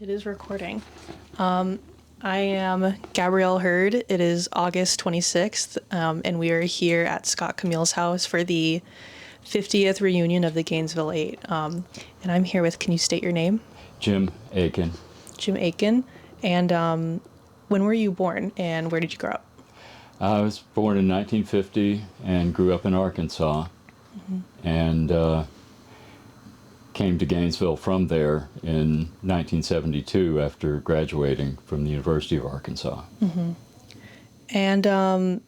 It is recording. I am Gabrielle Hurd. It is August 26th, and we are here at Scott Camil's house for the 50th reunion of the Gainesville Eight. And I'm here with, can you state your name? Jim Aikin. Jim Aikin. And when were you born, and where did you grow up? I was born in 1950 and grew up in Arkansas, and came to Gainesville from there in 1972 after graduating from the University of Arkansas. And I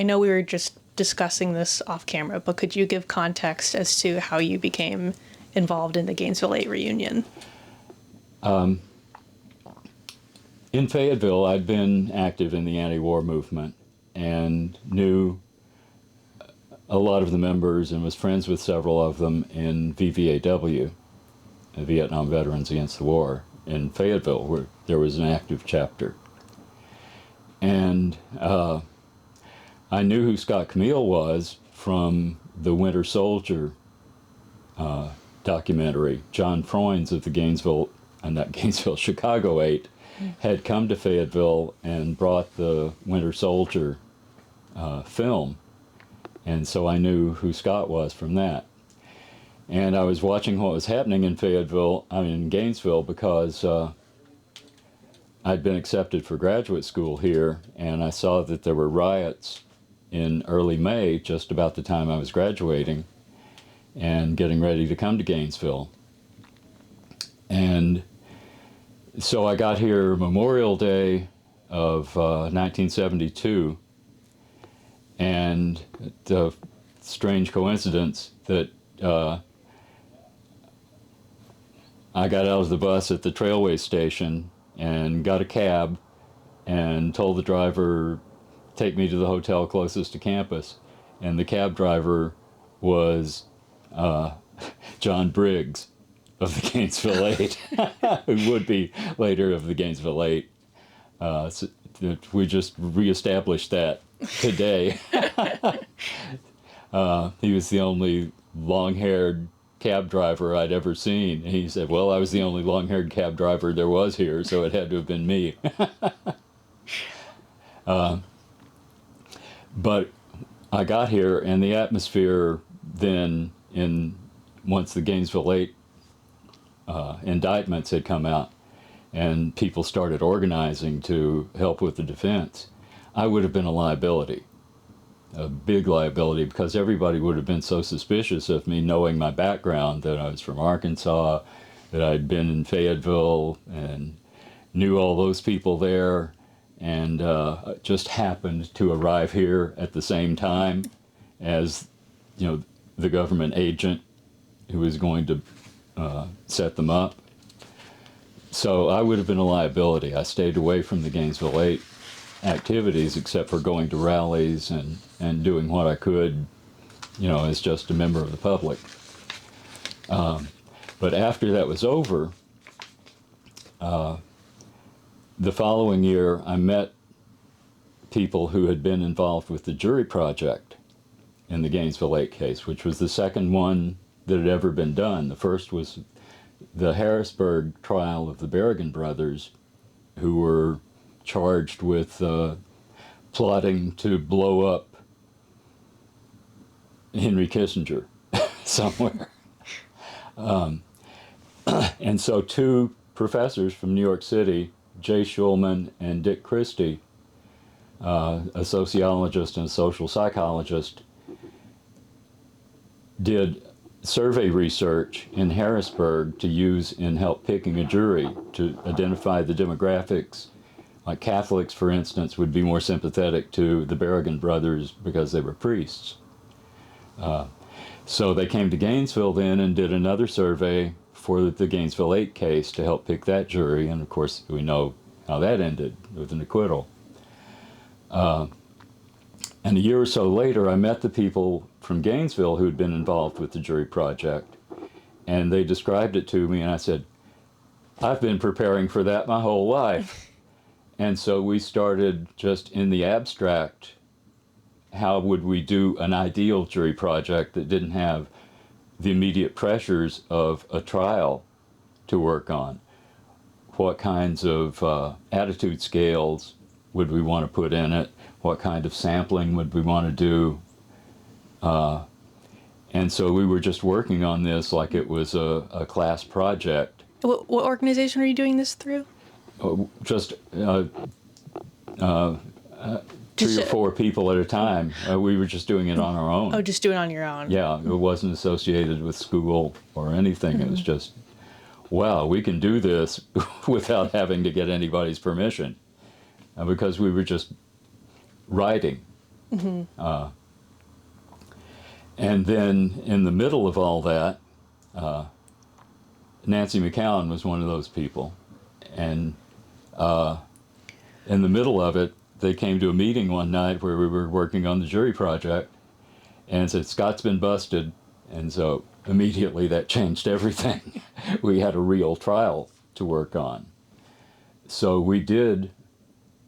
know we were just discussing this off camera, but could you give context as to how you became involved in the Gainesville Eight reunion? In Fayetteville, I'd been active in the anti-war movement and knew a lot of the members and was friends with several of them in VVAW, the Vietnam Veterans Against the War, in Fayetteville, where there was an active chapter. And I knew who Scott Camil was from the Winter Soldier documentary. John Freunds of the Chicago Eight had come to Fayetteville and brought the Winter Soldier film. And so I knew who Scott was from that. And I was watching what was happening in Gainesville, because I'd been accepted for graduate school here, and I saw that there were riots in early May, just about the time I was graduating and getting ready to come to Gainesville. And so I got here Memorial Day of 1972, and the strange coincidence that I got out of the bus at the Trailway station and got a cab and told the driver, take me to the hotel closest to campus. And the cab driver was John Briggs of the Gainesville Eight, who would be later of the Gainesville Eight. So we just reestablished that today. He was the only long-haired cab driver I'd ever seen. And he said, well, I was the only long-haired cab driver there was here, so it had to have been me. But I got here, and the atmosphere then, once the Gainesville Eight indictments had come out and people started organizing to help with the defense, I would have been a liability, a big liability, because everybody would have been so suspicious of me, knowing my background, that I was from Arkansas, that I'd been in Fayetteville and knew all those people there, and just happened to arrive here at the same time as, the government agent who was going to set them up. So I would have been a liability. I stayed away from the Gainesville Eight activities, except for going to rallies and doing what I could, as just a member of the public. But after that was over, the following year I met people who had been involved with the jury project in the Gainesville Eight case, which was the second one that had ever been done. The first was the Harrisburg trial of the Berrigan brothers, who were charged with plotting to blow up Henry Kissinger somewhere. And so two professors from New York City, Jay Schulman and Dick Christie, a sociologist and a social psychologist, did survey research in Harrisburg to use in help picking a jury to identify the demographics. Like Catholics, for instance, would be more sympathetic to the Berrigan brothers because they were priests. So they came to Gainesville then and did another survey for the Gainesville Eight case to help pick that jury, and of course we know how that ended, with an acquittal. And a year or so later, I met the people from Gainesville who'd been involved with the jury project, and they described it to me, and I said, I've been preparing for that my whole life. And so we started just in the abstract, how would we do an ideal jury project that didn't have the immediate pressures of a trial to work on? what kinds of attitude scales would we want to put in it, what kind of sampling would we want to do. And so we were just working on this like it was a class project. What organization are you doing this through? Just 3 or 4 people at a time. We were just doing it on our own. Oh, just do it on your own. Yeah, it wasn't associated with school or anything. It was just, wow, we can do this without having to get anybody's permission, because we were just writing. And then in the middle of all that, Nancy McCowan was one of those people. And in the middle of it, they came to a meeting one night where we were working on the jury project and said, Scott's been busted. And so immediately that changed everything. We had a real trial to work on. So we did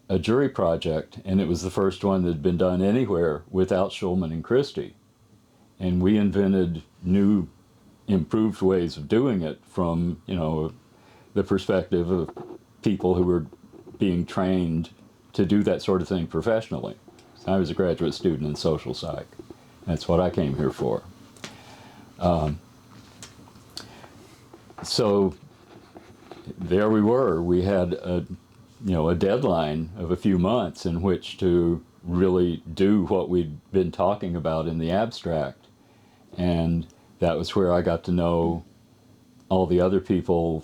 a jury project, and it was the first one that had been done anywhere without Schulman and Christie. And we invented new, improved ways of doing it from, the perspective of people who were being trained to do that sort of thing professionally. I was a graduate student in social psych. That's what I came here for. So there we were. We had a deadline of a few months in which to really do what we'd been talking about in the abstract. And that was where I got to know all the other people,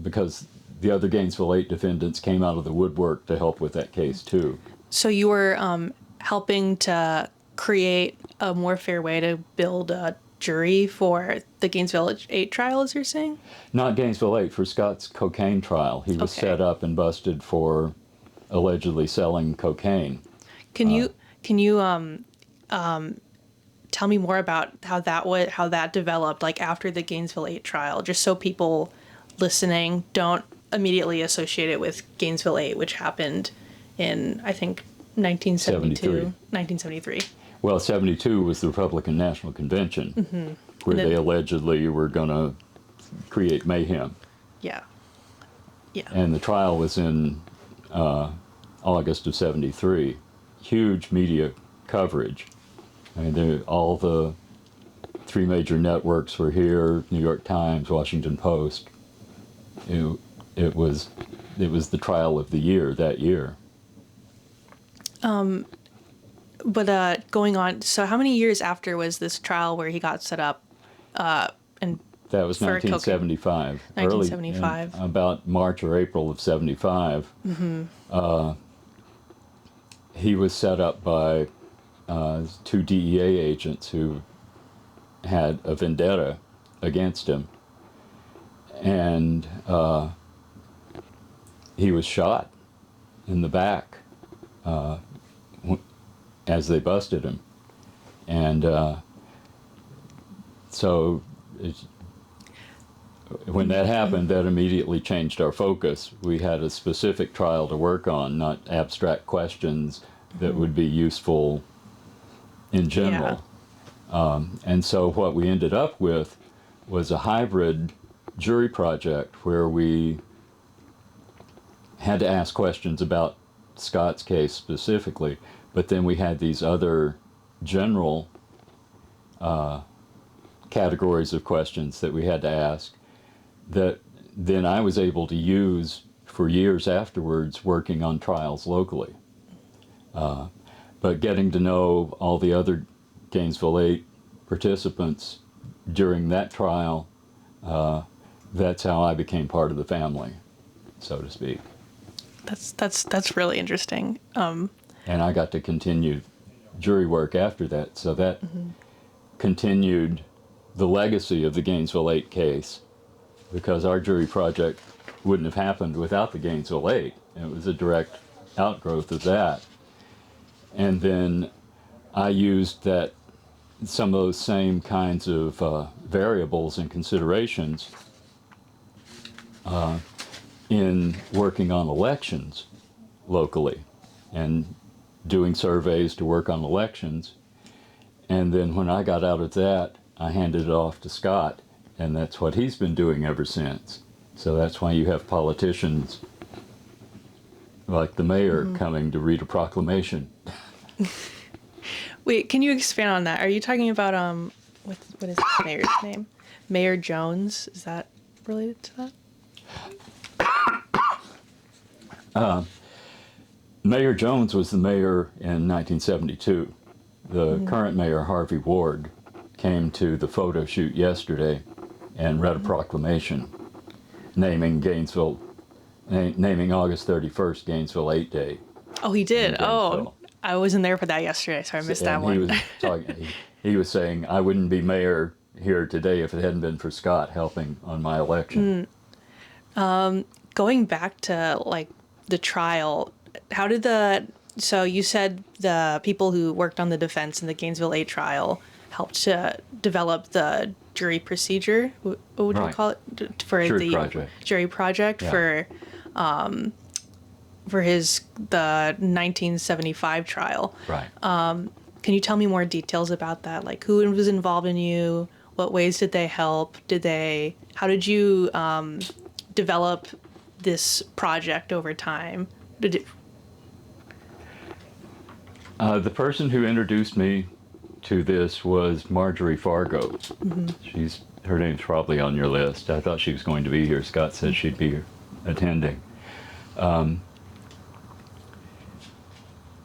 because the other Gainesville Eight defendants came out of the woodwork to help with that case too. So you were helping to create a more fair way to build a jury for the Gainesville Eight trial, as you're saying? Not Gainesville Eight, for Scott's cocaine trial. He was set up and busted for allegedly selling cocaine. Can you tell me more about how that developed, like after the Gainesville Eight trial, just so people listening don't immediately associate it with Gainesville Eight, which happened in, I think, 1973. Well, 72 was the Republican National Convention, where they allegedly were going to create mayhem. Yeah. And the trial was in August of 73. Huge media coverage. I mean, all the 3 major networks were here: New York Times, Washington Post. It was the trial of the year that year. But going on, so how many years after was this trial where he got set up? And that was 1975. 1975. About March or April of 75. He was set up by 2 DEA agents who had a vendetta against him. And he was shot in the back as they busted him. And so when that happened, that immediately changed our focus. We had a specific trial to work on, not abstract questions that would be useful in general. And so what we ended up with was a hybrid jury project where we had to ask questions about Scott's case specifically, but then we had these other general categories of questions that we had to ask that then I was able to use for years afterwards working on trials locally. But getting to know all the other Gainesville Eight participants during that trial, that's how I became part of the family, so to speak. That's really interesting. And I got to continue jury work after that, so that continued the legacy of the Gainesville Eight case, because our jury project wouldn't have happened without the Gainesville Eight. It was a direct outgrowth of that. And then I used some of those same kinds of variables and considerations in working on elections locally and doing surveys to work on elections. And then when I got out of that, I handed it off to Scott, and that's what he's been doing ever since. So that's why you have politicians like the mayor coming to read a proclamation. Wait, can you expand on that? Are you talking about what is the mayor's name? Mayor Jones? Is that related to that? Mayor Jones was the mayor in 1972. The current mayor, Harvey Ward, came to the photo shoot yesterday and read a proclamation naming naming August 31st Gainesville 8 Day. Oh, he did. Oh, Gainesville. I wasn't there for that yesterday, so I missed that And one. he was talking. He was saying, "I wouldn't be mayor here today if it hadn't been for Scott helping on my election." Going back to like the trial, how did so you said the people who worked on the defense in the Gainesville 8 trial helped to develop the jury procedure. What would you Right. call it for Jury the project. jury project Yeah. for the 1975 trial? Right. Can you tell me more details about that? Like who was involved in you? What ways did they help? How did you develop this project over time? The person who introduced me to this was Marjorie Fargo. Her name's probably on your list. I thought she was going to be here. Scott said she'd be attending.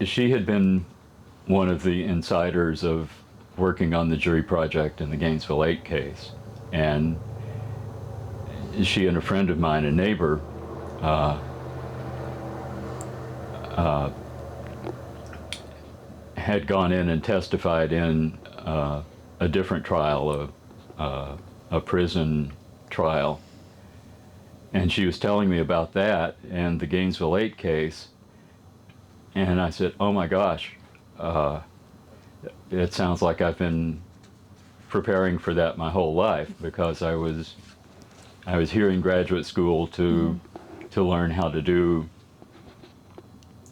She had been one of the insiders of working on the jury project in the Gainesville 8 case. And she and a friend of mine, a neighbor, had gone in and testified in a different trial, a prison trial. And she was telling me about that and the Gainesville 8 case. And I said, oh my gosh, it sounds like I've been preparing for that my whole life, because I was here in graduate school to learn how to do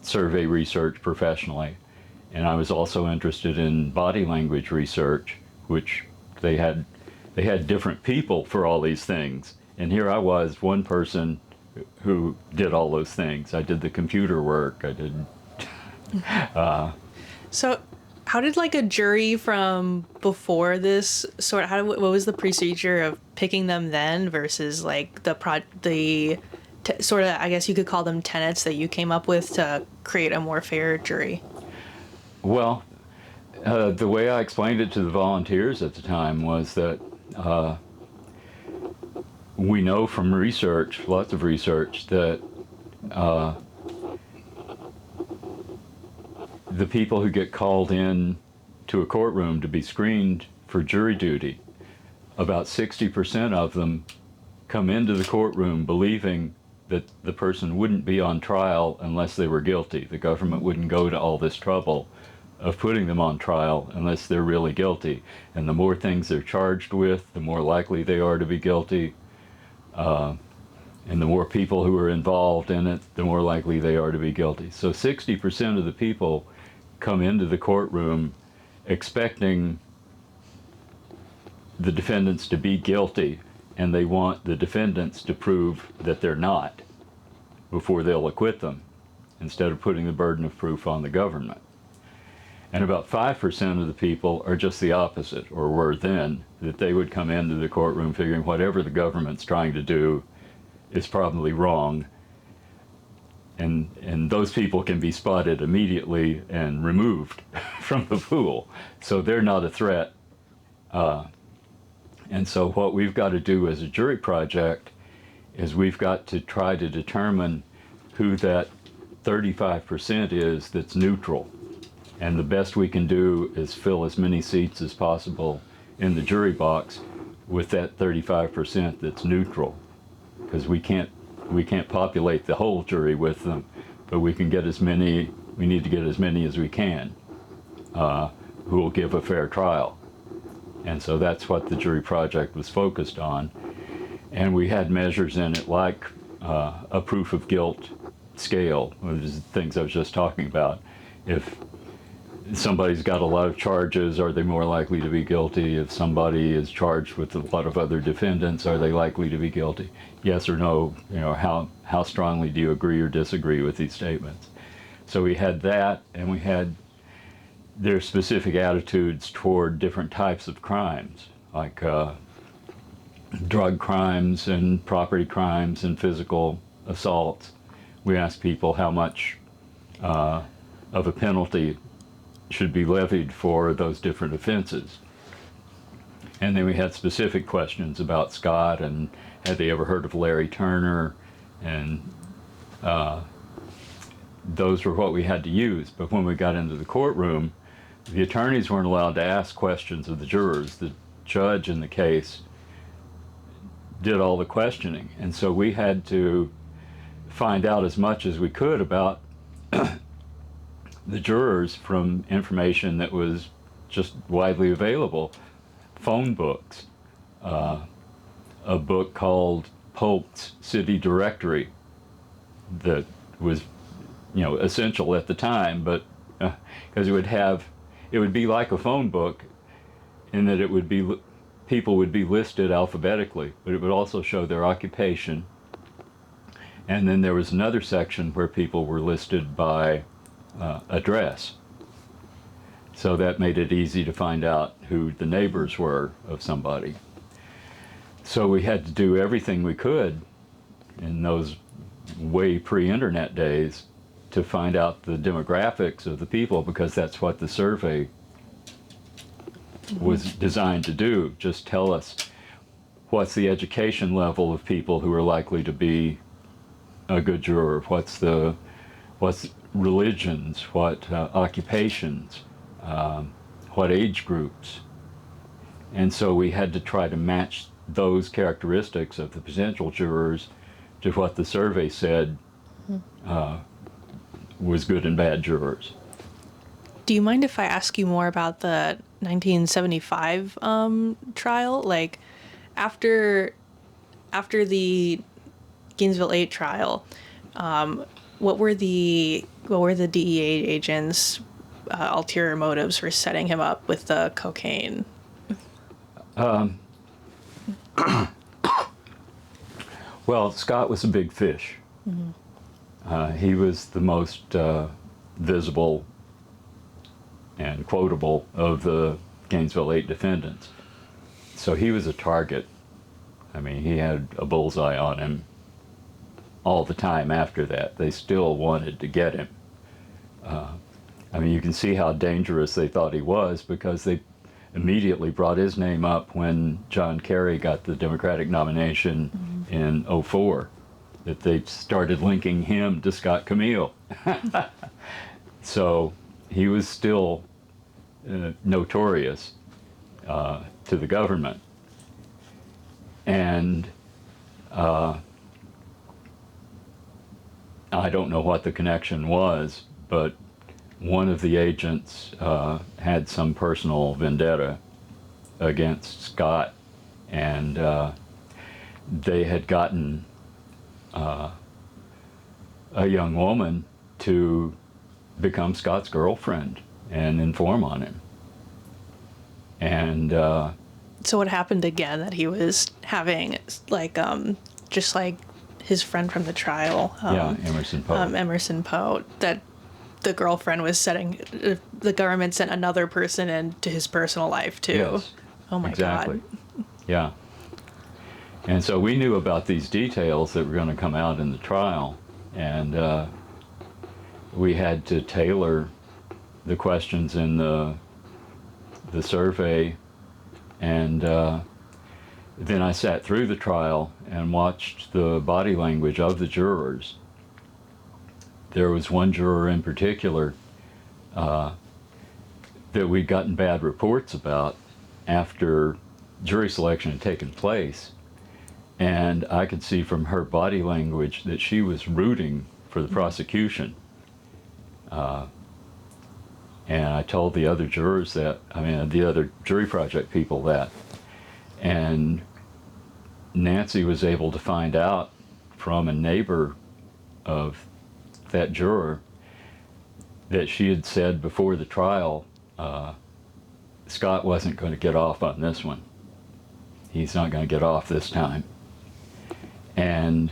survey research professionally. And I was also interested in body language research, which they had different people for all these things. And here I was, one person who did all those things. I did the computer work. I did. So, how did like a jury from before this what was the procedure of picking them then versus like sort of, I guess you could call them tenets that you came up with to create a more fair jury? Well, the way I explained it to the volunteers at the time was that we know from research, lots of research, that the people who get called in to a courtroom to be screened for jury duty, about 60% of them come into the courtroom believing that the person wouldn't be on trial unless they were guilty. The government wouldn't go to all this trouble of putting them on trial unless they're really guilty. And the more things they're charged with, the more likely they are to be guilty. And the more people who are involved in it, the more likely they are to be guilty. So 60% of the people come into the courtroom expecting the defendants to be guilty, and they want the defendants to prove that they're not before they'll acquit them, instead of putting the burden of proof on the government. And about 5% of the people are just the opposite, or were then, that they would come into the courtroom figuring whatever the government's trying to do is probably wrong. And those people can be spotted immediately and removed from the pool. So they're not a threat. And so what we've got to do as a jury project is we've got to try to determine who that 35% is that's neutral. And the best we can do is fill as many seats as possible in the jury box with that 35% that's neutral. Because we can't populate the whole jury with them, but we need to get as many as we can who will give a fair trial. And so that's what the jury project was focused on. And we had measures in it like a proof of guilt scale, which is the things I was just talking about. If somebody's got a lot of charges, are they more likely to be guilty? If somebody is charged with a lot of other defendants, are they likely to be guilty? Yes or no, how strongly do you agree or disagree with these statements? So we had that, and we had their specific attitudes toward different types of crimes, like drug crimes and property crimes and physical assaults. We asked people how much of a penalty should be levied for those different offenses. And then we had specific questions about Scott and had they ever heard of Larry Turner, and those were what we had to use. But when we got into the courtroom, the attorneys weren't allowed to ask questions of the jurors. The judge in the case did all the questioning, and so we had to find out as much as we could about the jurors from information that was just widely available. Phone books, a book called Polk's City Directory that was, essential at the time, but because it would be like a phone book in that it would be, people would be listed alphabetically, but it would also show their occupation. And then there was another section where people were listed by address. So that made it easy to find out who the neighbors were of somebody. So we had to do everything we could in those way pre-internet days to find out the demographics of the people, because that's what the survey was designed to do. Just tell us what's the education level of people who are likely to be a good juror, what's religions, what occupations, what age groups. And so we had to try to match those characteristics of the potential jurors to what the survey said was good and bad jurors. Do you mind if I ask you more about the 1975 trial? Like, after the Gainesville Eight trial, what were the DEA agents' ulterior motives for setting him up with the cocaine? Well, Scott was a big fish. Mm-hmm. He was the most visible and quotable of the Gainesville Eight defendants. So he was a target. I mean, he had a bullseye on him all the time after that. They still wanted to get him. I mean, you can see how dangerous they thought he was, because they immediately brought his name up when John Kerry got the Democratic nomination in '04, that they started linking him to Scott Camil. So he was still notorious to the government. And I don't know what the connection was, but one of the agents had some personal vendetta against Scott, and they had gotten a young woman to become Scott's girlfriend and inform on him. And so what happened again that he was having, like, just like his friend from the trial? Emerson Poe. Emerson Poe, that the girlfriend was setting, the government sent another person into his personal life too. Yes, oh my exactly. God. Yeah. And so we knew about these details that were going to come out in the trial, and we had to tailor the questions in the survey, and then I sat through the trial and watched the body language of the jurors. There was one juror in particular that we'd gotten bad reports about after jury selection had taken place, and I could see from her body language that she was rooting for the prosecution. And I told the other jurors that, the other jury project people that, and Nancy was able to find out from a neighbor of that juror that she had said before the trial, Scott wasn't going to get off on this one. He's not going to get off this time. And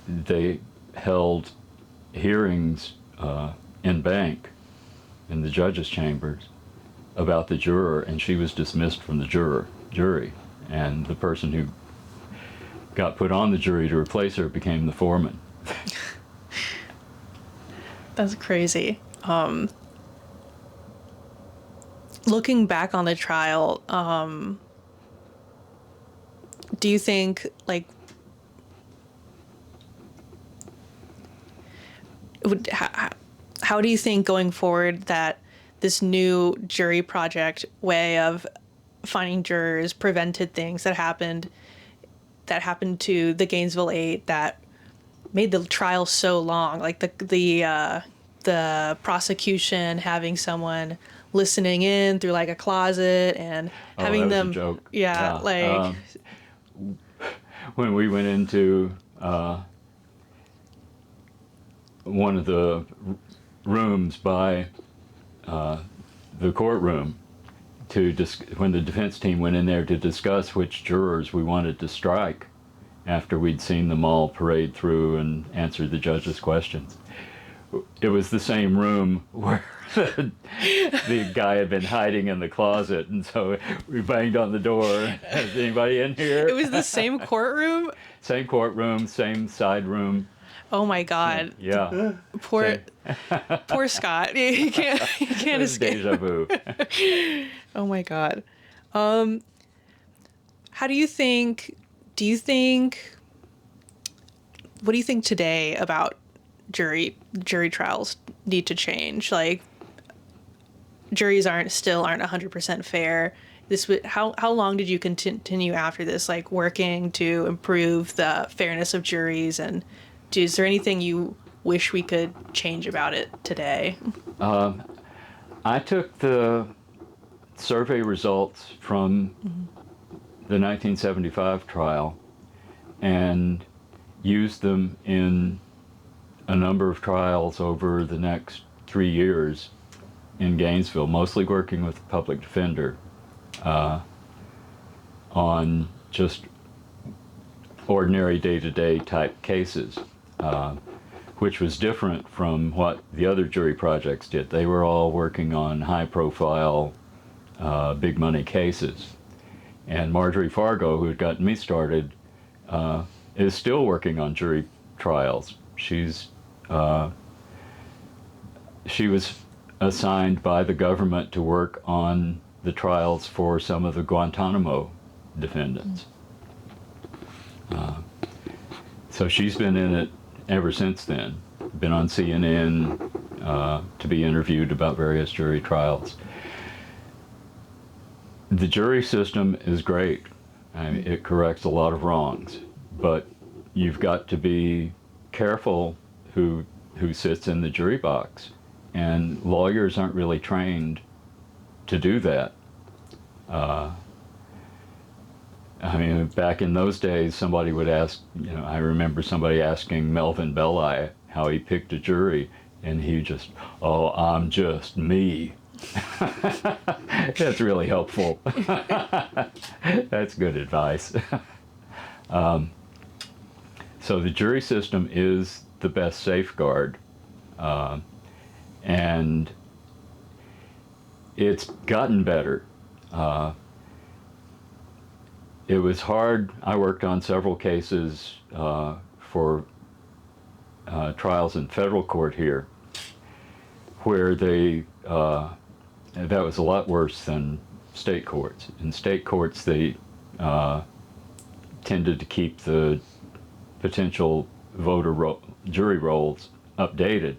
they held hearings in bank, in the judge's chambers, about the juror, and she was dismissed from the jury. And the person who got put on the jury to replace her became the foreman. That's crazy. Looking back on the trial, do you think, like, how do you think going forward that this new jury project way of finding jurors prevented things that happened to the Gainesville Eight that made the trial so long? Like the prosecution having someone listening in through like a closet and having that was them a joke. Yeah, like when we went into one of the rooms by the courtroom when the defense team went in there to discuss which jurors we wanted to strike after we'd seen them all parade through and answer the judge's questions. It was the same room where the guy had been hiding in the closet, and so we banged on the door. Is anybody in here? it was the same courtroom. Same courtroom, same side room. Oh my God. Yeah. Poor Scott. He can't escape. Deja vu. Oh my God. How what do you think today about jury trials need to change? Like, juries aren't 100% fair. How long did you continue after this, like, working to improve the fairness of juries, and is there anything you wish we could change about it today? I took the survey results from the 1975 trial and used them in a number of trials over the next 3 years in Gainesville, mostly working with the public defender on just ordinary day-to-day type cases, which was different from what the other jury projects did. They were all working on high-profile, big money cases. And Marjorie Fargo, who had gotten me started, is still working on jury trials. She was assigned by the government to work on the trials for some of the Guantanamo defendants. So she's been in it ever since then. Been on CNN to be interviewed about various jury trials. The jury system is great. I mean, it corrects a lot of wrongs, but you've got to be careful who sits in the jury box, and lawyers aren't really trained to do that. I mean, back in those days, somebody would ask, I remember somebody asking Melvin Belli how he picked a jury, and he just, "Oh, I'm just me." That's really helpful. That's good advice. So the jury system is the best safeguard, and it's gotten better. It was hard. I worked on several cases for trials in federal court here, where that was a lot worse than state courts. In state courts, they tended to keep the potential jury rolls updated.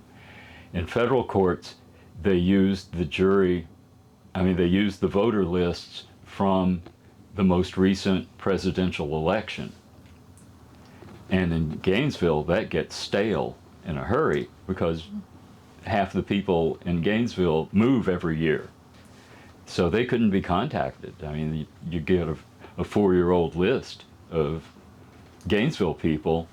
In federal courts, they used the voter lists from the most recent presidential election. And in Gainesville, that gets stale in a hurry because half the people in Gainesville move every year. So they couldn't be contacted. I mean, you get a 4-year-old list of Gainesville people,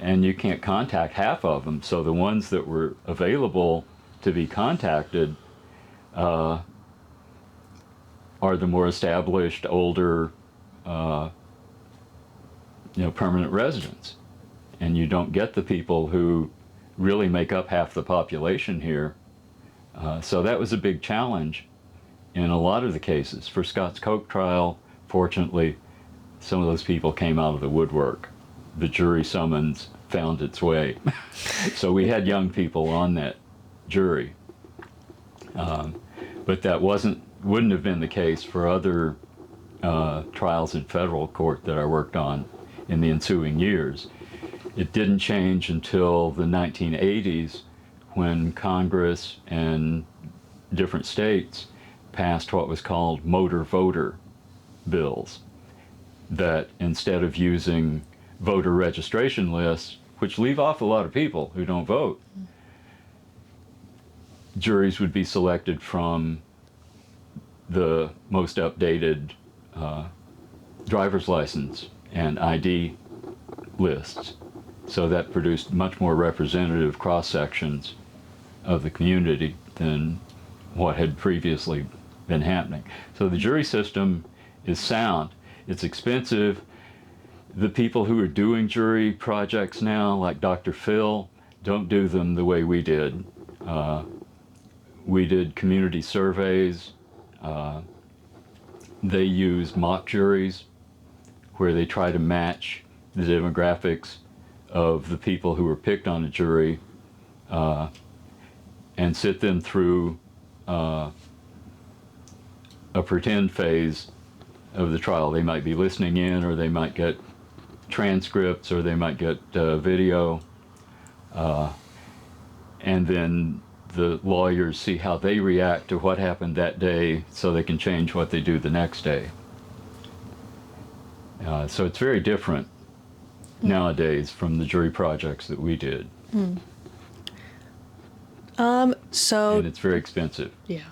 and you can't contact half of them. So the ones that were available to be contacted are the more established, older, permanent residents. And you don't get the people who really make up half the population here. So that was a big challenge in a lot of the cases. For Scott's Coke trial, fortunately, some of those people came out of the woodwork. The jury summons found its way. So we had young people on that jury. But that wouldn't have been the case for other trials in federal court that I worked on in the ensuing years. It didn't change until the 1980s when Congress and different states passed what was called motor voter bills, that instead of using voter registration lists, which leave off a lot of people who don't vote, juries would be selected from the most updated driver's license and ID lists. So that produced much more representative cross-sections of the community than what had previously been happening. So the jury system is sound. It's expensive. The people who are doing jury projects now, like Dr. Phil, don't do them the way we did. We did community surveys. They use mock juries where they try to match the demographics of the people who were picked on a jury and sit them through a pretend phase of the trial. They might be listening in, or they might get transcripts, or they might get video, and then the lawyers see how they react to what happened that day so they can change what they do the next day. So it's very different nowadays from the jury projects that we did. So and it's very expensive. yeah.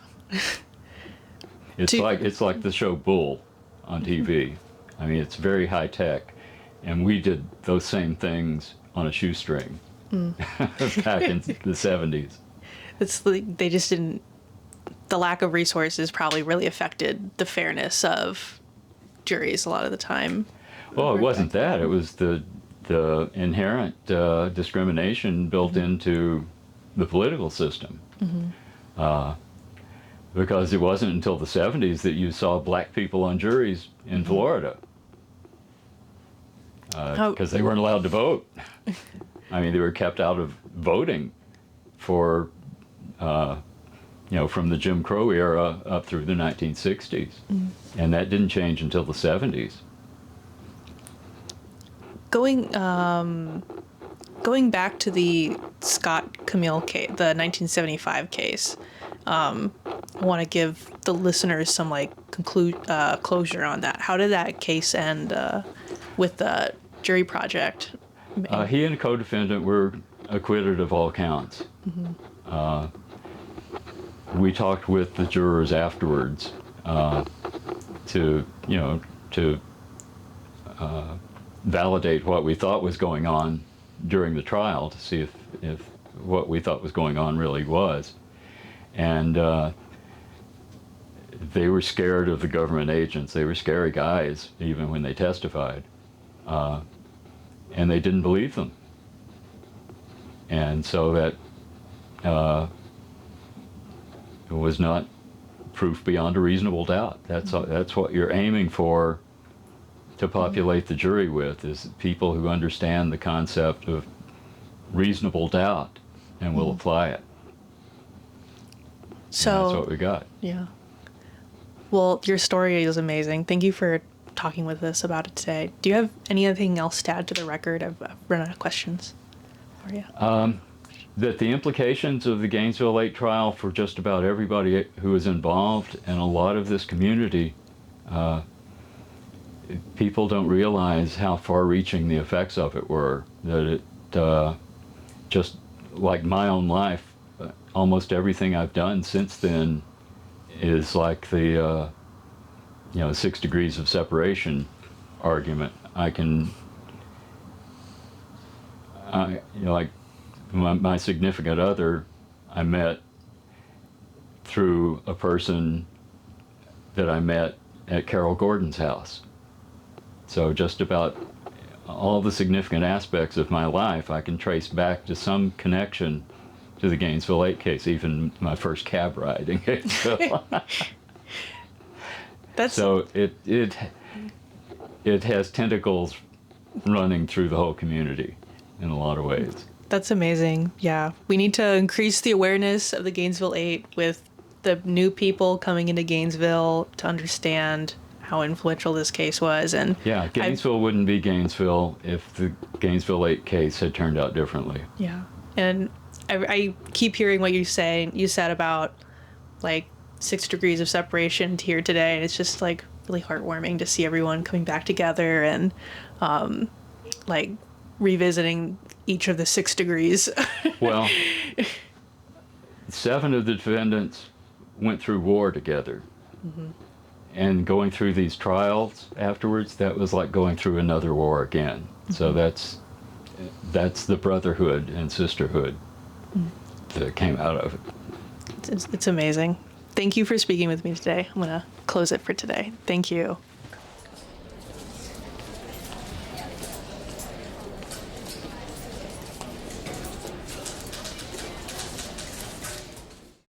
It's like the show Bull on TV. I mean, it's very high tech, and we did those same things on a shoestring back in the 70s. It's like they just didn't. The lack of resources probably really affected the fairness of juries a lot of the time. Well, it wasn't that. It was the inherent discrimination built into the political system. Because it wasn't until the 70s that you saw black people on juries in Florida. Because they weren't allowed to vote. I mean, they were kept out of voting for, from the Jim Crow era up through the 1960s. And that didn't change until the 70s. Going back to the Scott Camil case, the 1975 case, I want to give the listeners some closure on that. How did that case end with the jury project? He and a co-defendant were acquitted of all counts. We talked with the jurors afterwards to validate what we thought was going on during the trial, to see if what we thought was going on really was. And they were scared of the government agents. They were scary guys, even when they testified. And they didn't believe them. And so that was not proof beyond a reasonable doubt. That's what you're aiming for to populate the jury with, is people who understand the concept of reasonable doubt and will apply it. So and that's what we got. Yeah. Well, your story is amazing. Thank you for talking with us about it today. Do you have anything else to add to the record? I've run out of questions for you. That the implications of the Gainesville Eight trial for just about everybody who was involved and a lot of this community, people don't realize how far-reaching the effects of it were. That it, just like my own life, almost everything I've done since then is like the 6 degrees of separation argument. I like my significant other, I met through a person that I met at Carol Gordon's house. So just about all the significant aspects of my life I can trace back to some connection to the Gainesville Eight case, even my first cab ride in Gainesville. So it has tentacles running through the whole community in a lot of ways. That's amazing. Yeah. We need to increase the awareness of the Gainesville Eight with the new people coming into Gainesville to understand how influential this case was. And yeah, Gainesville wouldn't be Gainesville if the Gainesville Eight case had turned out differently. Yeah. And I keep hearing what you say. You said about like 6 degrees of separation to here today. And it's just like really heartwarming to see everyone coming back together and like revisiting each of the 6 degrees. Well, 7 of the defendants went through war together. Mm-hmm. And going through these trials afterwards, that was like going through another war again. Mm-hmm. So that's the brotherhood and sisterhood that came out of it. It's amazing. Thank you for speaking with me today. I'm going to close it for today. Thank you.